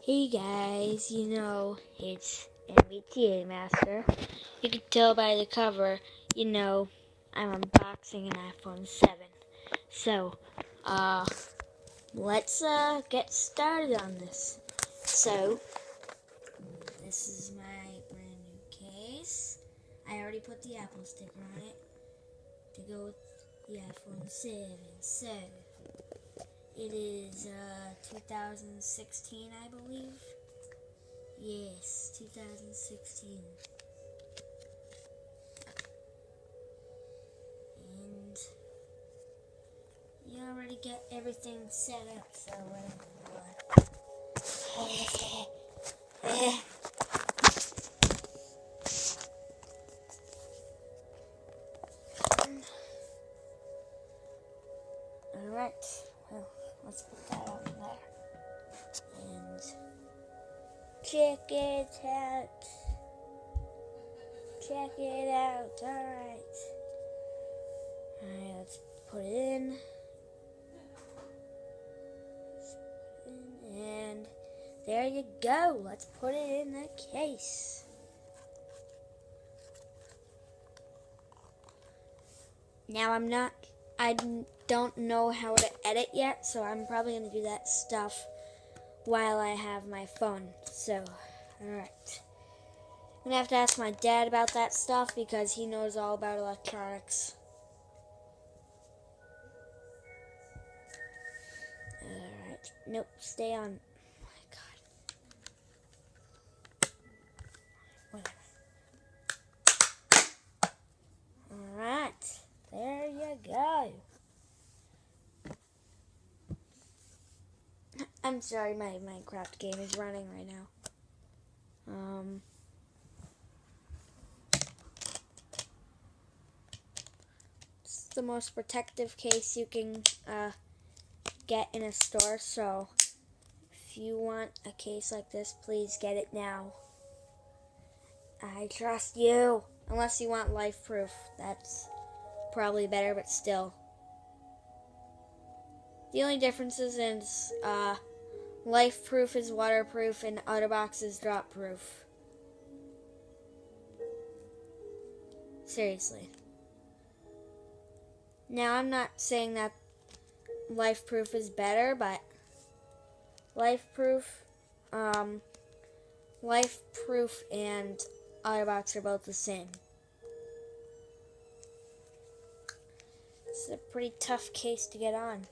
Hey guys, it's MBTA Master. You can tell by the cover, I'm unboxing an iPhone 7. So, let's get started on this. So, this is my brand new case. I already put the Apple sticker on it to go with the iPhone 7. So, it is 2016, I believe. Yes, 2016. And you already get everything set up, so Alright, well, let's put that on there. And check it out. Check it out. Alright, let's put it in. And there you go. Let's put it in the case. Now I don't know how to edit yet, so I'm probably going to do that stuff while I have my phone. So, alright. I'm going to have to ask my dad about that stuff because he knows all about electronics. Alright. Nope, stay on. Oh my god. Whatever. Alright. There you go. I'm sorry, my Minecraft game is running right now. It's the most protective case you can get in a store, so if you want a case like this, please get it now. I trust you. Unless you want life proof. That's probably better, but still. The only difference is life proof is waterproof and OtterBox is drop proof. Seriously. Now, I'm not saying that life proof is better, but life proof and OtterBox are both the same. It's a pretty tough case to get on.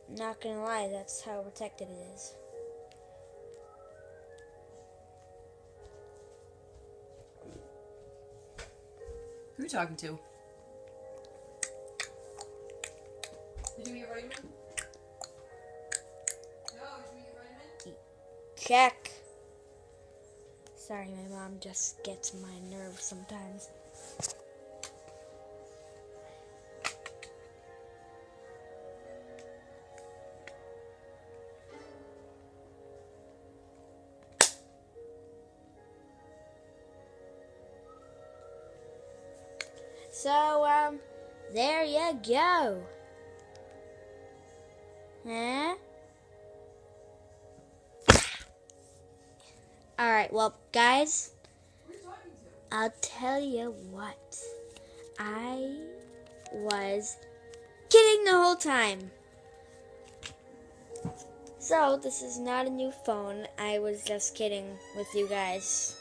I'm not gonna lie, that's how protected it is. Who are you talking to? Did you meet your vitamin? No, did you meet your vitamin? Check. Sorry, my mom just gets my nerves sometimes. So, there you go. Huh? Alright, well, guys, I'll tell you what. I was kidding the whole time. So, this is not a new phone. I was just kidding with you guys.